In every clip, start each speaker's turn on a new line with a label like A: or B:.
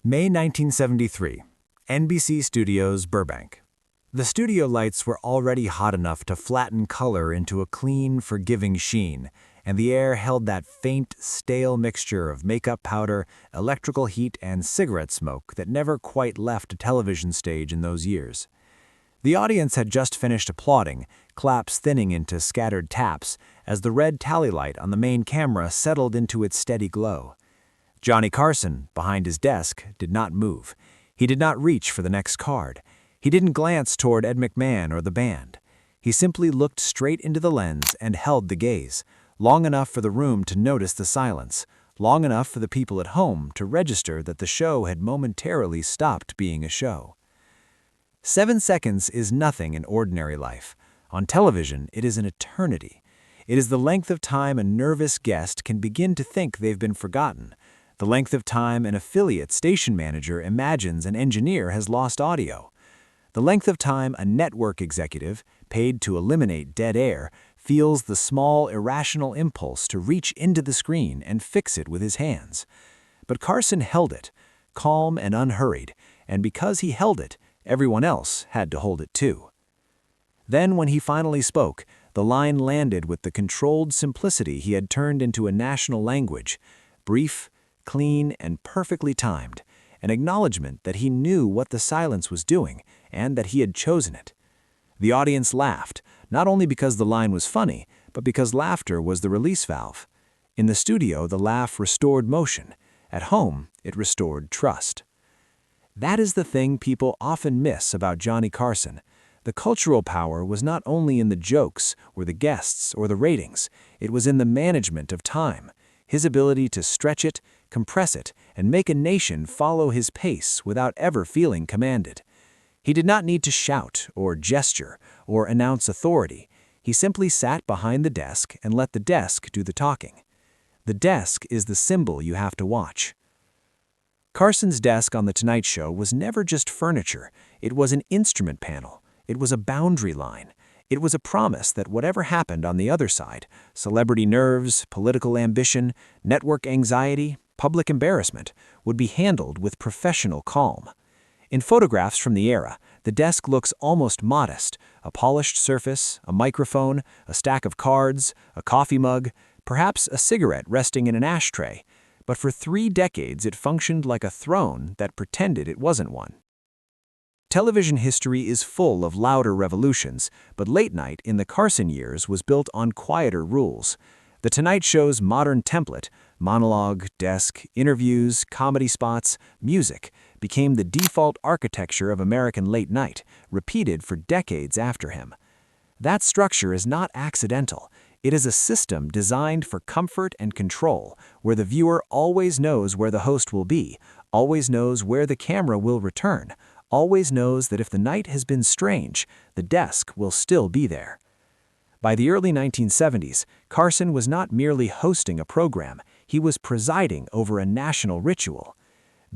A: May 1973, NBC Studios, Burbank. The studio lights were already hot enough to flatten color into a clean, forgiving sheen, and the air held that faint, stale mixture of makeup powder, electrical heat, and cigarette smoke that never quite left a television stage in those years. The audience had just finished applauding, claps thinning into scattered taps, as the red tally light on the main camera settled into its steady glow. Johnny Carson, behind his desk, did not move. He did not reach for the next card. He didn't glance toward Ed McMahon or the band. He simply looked straight into the lens and held the gaze, long enough for the room to notice the silence, long enough for the people at home to register that the show had momentarily stopped being a show. 7 seconds is nothing in ordinary life. On television, it is an eternity. It is the length of time a nervous guest can begin to think they've been forgotten, the length of time an affiliate station manager imagines an engineer has lost audio, the length of time a network executive, paid to eliminate dead air, feels the small, irrational impulse to reach into the screen and fix it with his hands. But Carson held it, calm and unhurried, and because he held it, everyone else had to hold it too. Then, when he finally spoke, the line landed with the controlled simplicity he had turned into a national language, brief, clean, and perfectly timed, an acknowledgement that he knew what the silence was doing and that he had chosen it. The audience laughed, not only because the line was funny, but because laughter was the release valve. In the studio, the laugh restored motion. At home, it restored trust. That is the thing people often miss about Johnny Carson. The cultural power was not only in the jokes, or the guests, or the ratings. It was in the management of time, his ability to stretch it, compress it, and make a nation follow his pace without ever feeling commanded. He did not need to shout, or gesture, or announce authority. He simply sat behind the desk and let the desk do the talking. The desk is the symbol you have to watch. Carson's desk on The Tonight Show was never just furniture. It was an instrument panel. It was a boundary line. It was a promise that whatever happened on the other side, celebrity nerves, political ambition, network anxiety, public embarrassment, would be handled with professional calm. In photographs from the era, the desk looks almost modest, a polished surface, a microphone, a stack of cards, a coffee mug, perhaps a cigarette resting in an ashtray. But for 3 decades it functioned like a throne that pretended it wasn't one. Television history is full of louder revolutions, but late night in the Carson years was built on quieter rules. The Tonight Show's modern template, monologue, desk, interviews, comedy spots, music, became the default architecture of American late night, repeated for decades after him. That structure is not accidental. It is a system designed for comfort and control, where the viewer always knows where the host will be, always knows where the camera will return, always knows that if the night has been strange, the desk will still be there. By the early 1970s, Carson was not merely hosting a program, he was presiding over a national ritual.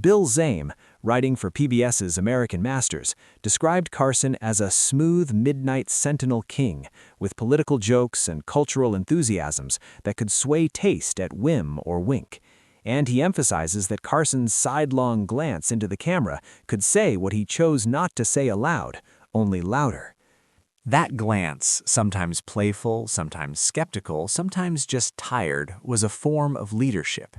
A: Bill Zame, writing for PBS's American Masters, described Carson as a smooth midnight sentinel king, with political jokes and cultural enthusiasms that could sway taste at whim or wink. And he emphasizes that Carson's sidelong glance into the camera could say what he chose not to say aloud, only louder. That glance, sometimes playful, sometimes skeptical, sometimes just tired, was a form of leadership.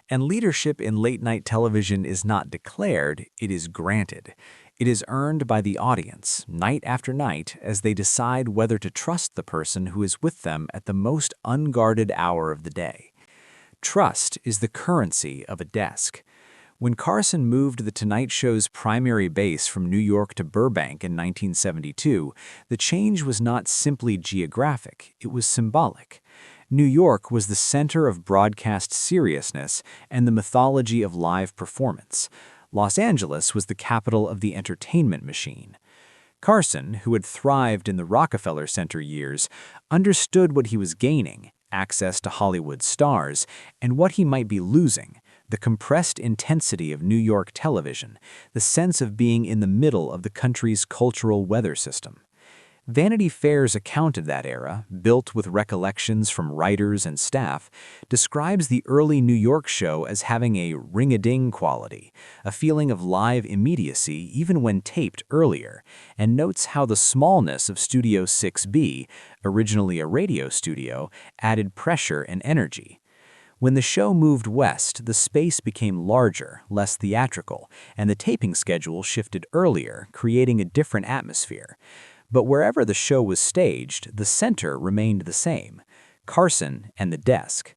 A: And leadership in late-night television is not declared, it is granted. It is earned by the audience, night after night, as they decide whether to trust the person who is with them at the most unguarded hour of the day. Trust is the currency of a desk. When Carson moved The Tonight Show's primary base from New York to Burbank in 1972, the change was not simply geographic, it was symbolic. New York was the center of broadcast seriousness and the mythology of live performance. Los Angeles was the capital of the entertainment machine. Carson, who had thrived in the Rockefeller Center years, understood what he was gaining, access to Hollywood stars, and what he might be losing, the compressed intensity of New York television, the sense of being in the middle of the country's cultural weather system. Vanity Fair's account of that era, built with recollections from writers and staff, describes the early New York show as having a ring-a-ding quality, a feeling of live immediacy even when taped earlier, and notes how the smallness of Studio 6B, originally a radio studio, added pressure and energy. When the show moved west, the space became larger, less theatrical, and the taping schedule shifted earlier, creating a different atmosphere. But wherever the show was staged, the center remained the same: Carson and the desk.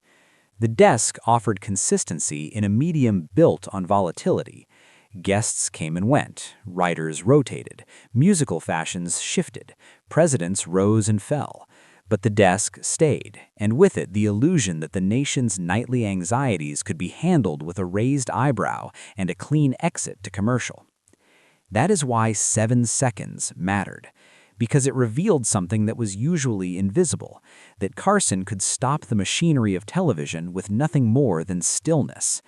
A: The desk offered consistency in a medium built on volatility. Guests came and went, writers rotated, musical fashions shifted, presidents rose and fell. But the desk stayed, and with it the illusion that the nation's nightly anxieties could be handled with a raised eyebrow and a clean exit to commercial. That is why 7 seconds mattered, because it revealed something that was usually invisible, that Carson could stop the machinery of television with nothing more than stillness.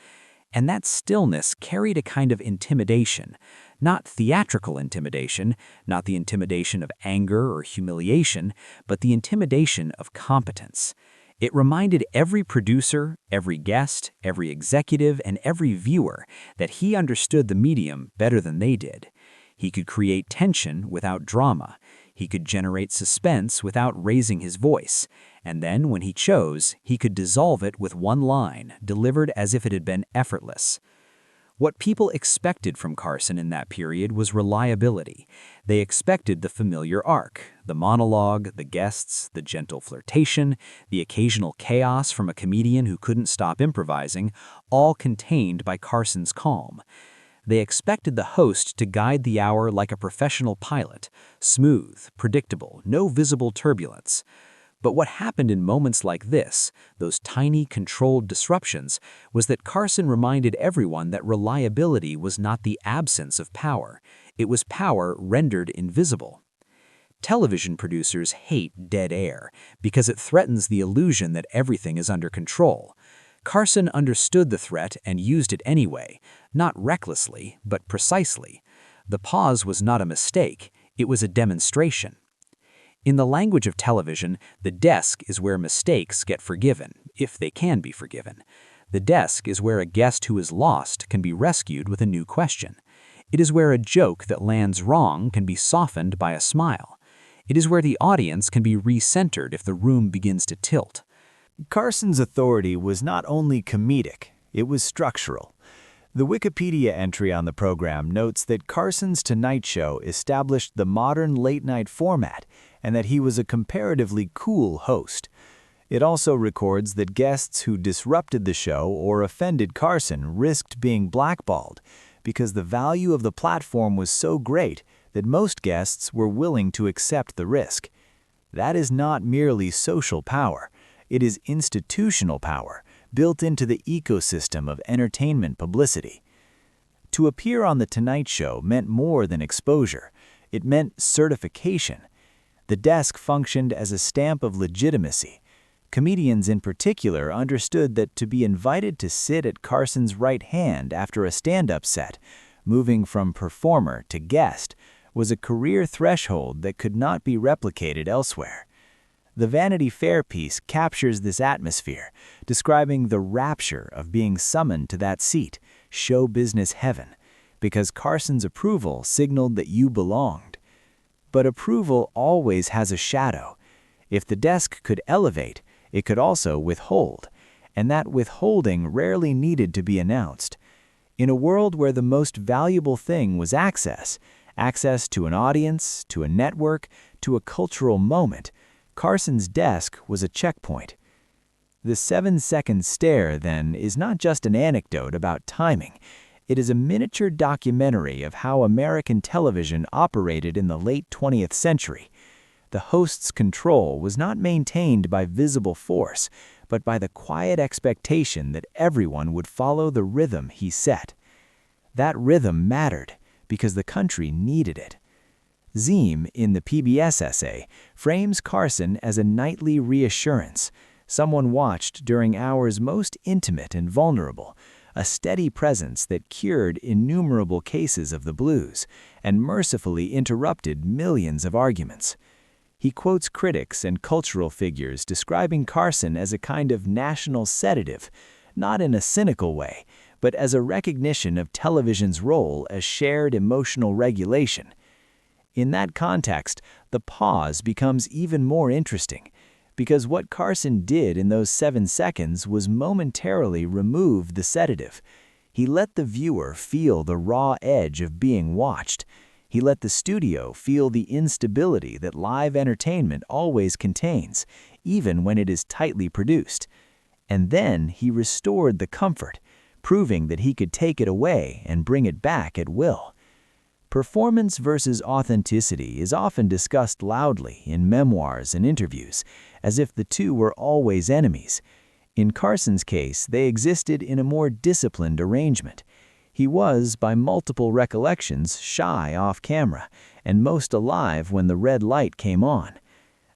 A: And that stillness carried a kind of intimidation, not theatrical intimidation, not the intimidation of anger or humiliation, but the intimidation of competence. It reminded every producer, every guest, every executive, and every viewer that he understood the medium better than they did. He could create tension without drama. He could generate suspense without raising his voice. And then, when he chose, he could dissolve it with one line, delivered as if it had been effortless. What people expected from Carson in that period was reliability. They expected the familiar arc, the monologue, the guests, the gentle flirtation, the occasional chaos from a comedian who couldn't stop improvising, all contained by Carson's calm. They expected the host to guide the hour like a professional pilot, smooth, predictable, no visible turbulence. But what happened in moments like this, those tiny, controlled disruptions, was that Carson reminded everyone that reliability was not the absence of power. It was power rendered invisible. Television producers hate dead air because it threatens the illusion that everything is under control. Carson understood the threat and used it anyway, not recklessly, but precisely. The pause was not a mistake, it was a demonstration. In the language of television, the desk is where mistakes get forgiven, if they can be forgiven. The desk is where a guest who is lost can be rescued with a new question. It is where a joke that lands wrong can be softened by a smile. It is where the audience can be recentered if the room begins to tilt.
B: Carson's authority was not only comedic, it was structural. The Wikipedia entry on the program notes that Carson's Tonight Show established the modern late-night format and that he was a comparatively cool host. It also records that guests who disrupted the show or offended Carson risked being blackballed because the value of the platform was so great that most guests were willing to accept the risk. That is not merely social power. It is institutional power, built into the ecosystem of entertainment publicity. To appear on The Tonight Show meant more than exposure. It meant certification. The desk functioned as a stamp of legitimacy. Comedians in particular understood that to be invited to sit at Carson's right hand after a stand-up set, moving from performer to guest, was a career threshold that could not be replicated elsewhere. The Vanity Fair piece captures this atmosphere, describing the rapture of being summoned to that seat, show business heaven, because Carson's approval signaled that you belonged. But approval always has a shadow. If the desk could elevate, it could also withhold, and that withholding rarely needed to be announced. In a world where the most valuable thing was access to an audience, to a network, to a cultural moment, Carson's desk was a checkpoint. The 7-second stare, then, is not just an anecdote about timing. It is a miniature documentary of how American television operated in the late 20th century. The host's control was not maintained by visible force, but by the quiet expectation that everyone would follow the rhythm he set. That rhythm mattered because the country needed it. Zeem, in the PBS essay, frames Carson as a nightly reassurance, someone watched during hours most intimate and vulnerable, a steady presence that cured innumerable cases of the blues and mercifully interrupted millions of arguments. He quotes critics and cultural figures describing Carson as a kind of national sedative, not in a cynical way, but as a recognition of television's role as shared emotional regulation. In that context, the pause becomes even more interesting, because what Carson did in those 7 seconds was momentarily remove the sedative. He let the viewer feel the raw edge of being watched. He let the studio feel the instability that live entertainment always contains, even when it is tightly produced. And then he restored the comfort, proving that he could take it away and bring it back at will. Performance versus authenticity is often discussed loudly in memoirs and interviews, as if the two were always enemies. In Carson's case, they existed in a more disciplined arrangement. He was, by multiple recollections, shy off camera, and most alive when the red light came on.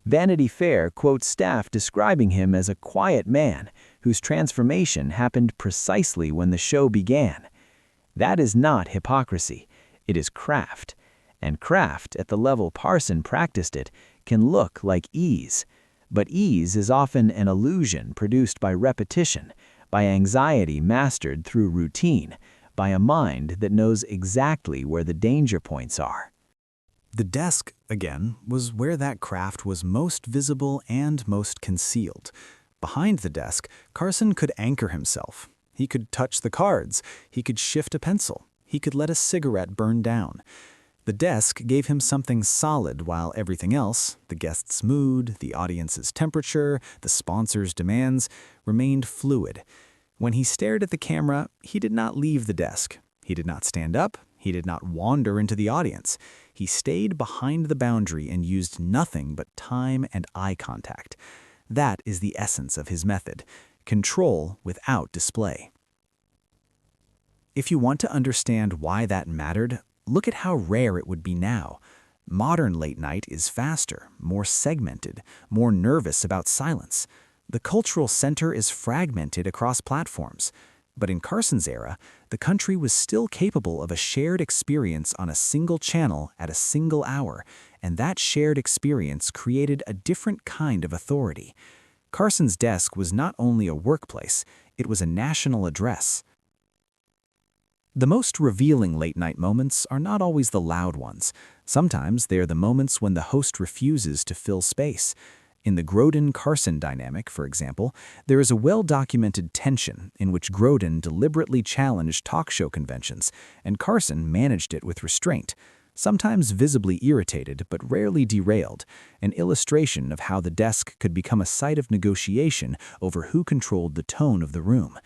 B: Vanity Fair quotes staff describing him as a quiet man whose transformation happened precisely when the show began. That is not hypocrisy. It is craft. And craft, at the level Carson practiced it, can look like ease. But ease is often an illusion produced by repetition, by anxiety mastered through routine, by a mind that knows exactly where the danger points are.
A: The desk, again, was where that craft was most visible and most concealed. Behind the desk, Carson could anchor himself. He could touch the cards. He could shift a pencil. He could let a cigarette burn down. The desk gave him something solid while everything else, the guest's mood, the audience's temperature, the sponsor's demands, remained fluid. When he stared at the camera, he did not leave the desk. He did not stand up. He did not wander into the audience. He stayed behind the boundary and used nothing but time and eye contact. That is the essence of his method: control without display. If you want to understand why that mattered, look at how rare it would be now. Modern late night is faster, more segmented, more nervous about silence. The cultural center is fragmented across platforms. But in Carson's era, the country was still capable of a shared experience on a single channel at a single hour, and that shared experience created a different kind of authority. Carson's desk was not only a workplace, it was a national address. The most revealing late-night moments are not always the loud ones. Sometimes they are the moments when the host refuses to fill space. In the Grodin-Carson dynamic, for example, there is a well-documented tension in which Grodin deliberately challenged talk show conventions, and Carson managed it with restraint, sometimes visibly irritated but rarely derailed, an illustration of how the desk could become a site of negotiation over who controlled the tone of the room.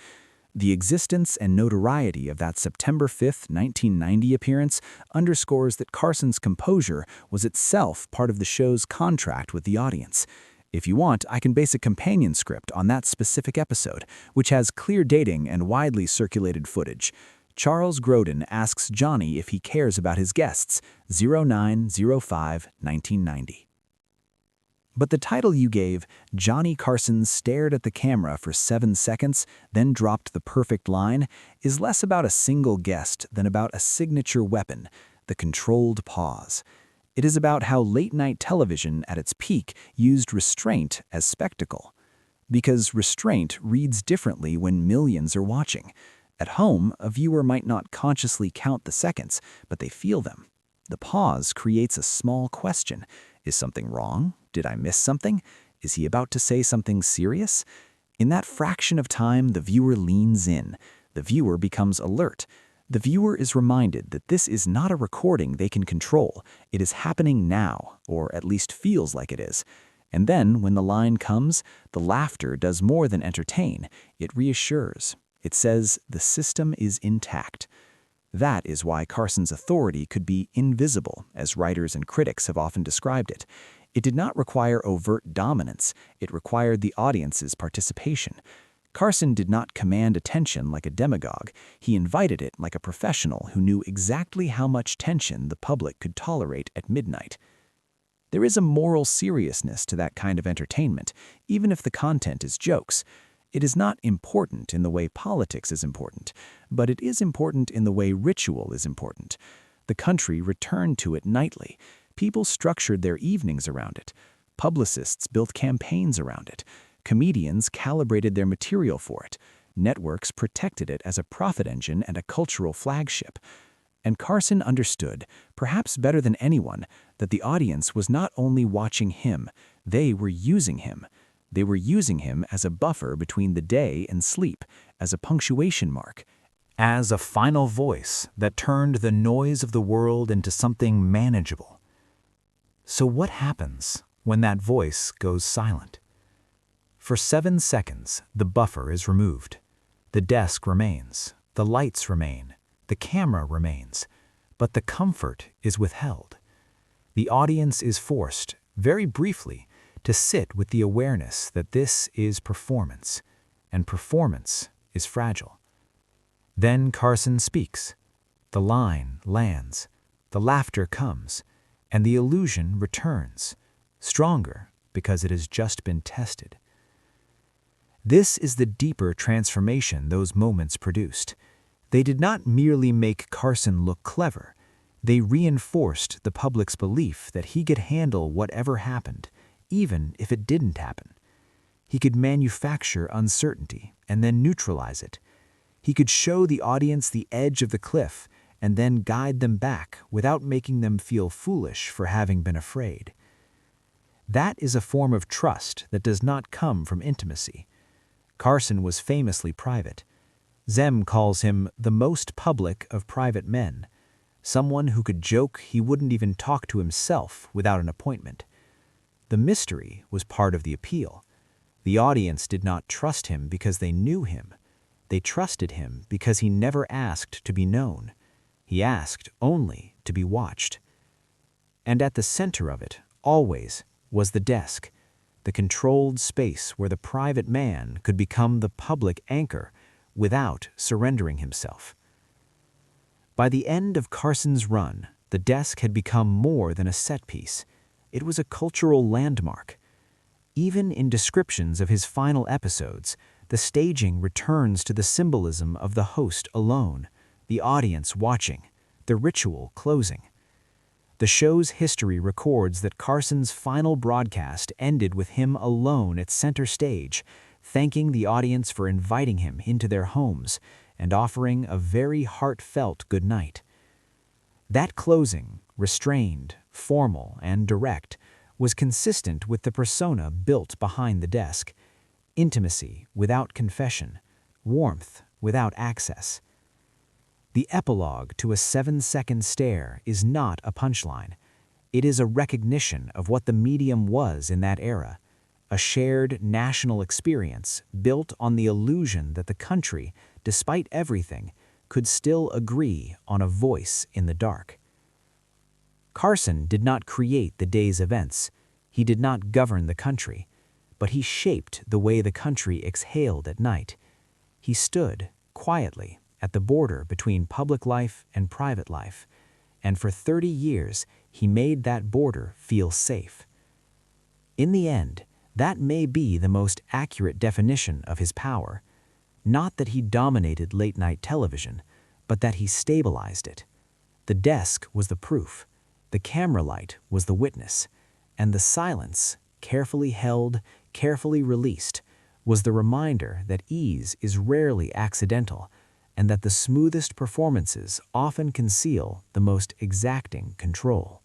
A: The existence and notoriety of that September 5, 1990 appearance underscores that Carson's composure was itself part of the show's contract with the audience. If you want, I can base a companion script on that specific episode, which has clear dating and widely circulated footage. Charles Grodin asks Johnny if he cares about his guests, 09/05/1990. But the title you gave, Johnny Carson stared at the camera for 7 seconds, then dropped the perfect line, is less about a single guest than about a signature weapon, the controlled pause. It is about how late-night television at its peak used restraint as spectacle. Because restraint reads differently when millions are watching. At home, a viewer might not consciously count the seconds, but they feel them. The pause creates a small question. Is something wrong? Did I miss something? Is he about to say something serious? In that fraction of time, the viewer leans in. The viewer becomes alert. The viewer is reminded that this is not a recording they can control. It is happening now, or at least feels like it is. And then, when the line comes, the laughter does more than entertain. It reassures. It says the system is intact. That is why Carson's authority could be invisible, as writers and critics have often described it. It did not require overt dominance. It required the audience's participation. Carson did not command attention like a demagogue. He invited it like a professional who knew exactly how much tension the public could tolerate at midnight. There is a moral seriousness to that kind of entertainment, even if the content is jokes. It is not important in the way politics is important, but it is important in the way ritual is important. The country returned to it nightly.
B: People structured their evenings around it. Publicists built campaigns around it. Comedians calibrated their material for it. Networks protected it as a profit engine and a cultural flagship. And Carson understood, perhaps better than anyone, that the audience was not only watching him, they were using him. They were using him as a buffer between the day and sleep, as a punctuation mark, as a final voice that turned the noise of the world into something manageable. So what happens when that voice goes silent? For 7 seconds, the buffer is removed. The desk remains, the lights remain, the camera remains, but the comfort is withheld. The audience is forced, very briefly, to sit with the awareness that this is performance, and performance is fragile. Then Carson speaks. The line lands, the laughter comes, and the illusion returns, stronger because it has just been tested. This is the deeper transformation those moments produced. They did not merely make Carson look clever. They reinforced the public's belief that he could handle whatever happened, even if it didn't happen. He could manufacture uncertainty and then neutralize it. He could show the audience the edge of the cliff and then guide them back without making them feel foolish for having been afraid. That is a form of trust that does not come from intimacy. Carson was famously private. Zem calls him the most public of private men, someone who could joke he wouldn't even talk to himself without an appointment. The mystery was part of the appeal. The audience did not trust him because they knew him. They trusted him because he never asked to be known. He asked only to be watched. And at the center of it, always, was the desk, the controlled space where the private man could become the public anchor without surrendering himself. By the end of Carson's run, the desk had become more than a set piece. It was a cultural landmark. Even in descriptions of his final episodes, the staging returns to the symbolism of the host alone, the audience watching, the ritual closing. The show's history records that Carson's final broadcast ended with him alone at center stage, thanking the audience for inviting him into their homes and offering a very heartfelt goodnight. That closing, restrained, formal, and direct, was consistent with the persona built behind the desk: intimacy without confession, warmth without access. The epilogue to a 7-second stare is not a punchline. It is a recognition of what the medium was in that era, a shared national experience built on the illusion that the country, despite everything, could still agree on a voice in the dark. Carson did not create the day's events. He did not govern the country, but he shaped the way the country exhaled at night. He stood, quietly, at the border between public life and private life, and for 30 years he made that border feel safe. In the end, that may be the most accurate definition of his power. Not that he dominated late-night television, but that he stabilized it. The desk was the proof, the camera light was the witness, and the silence, carefully held, carefully released, was the reminder that ease is rarely accidental, and that the smoothest performances often conceal the most exacting control.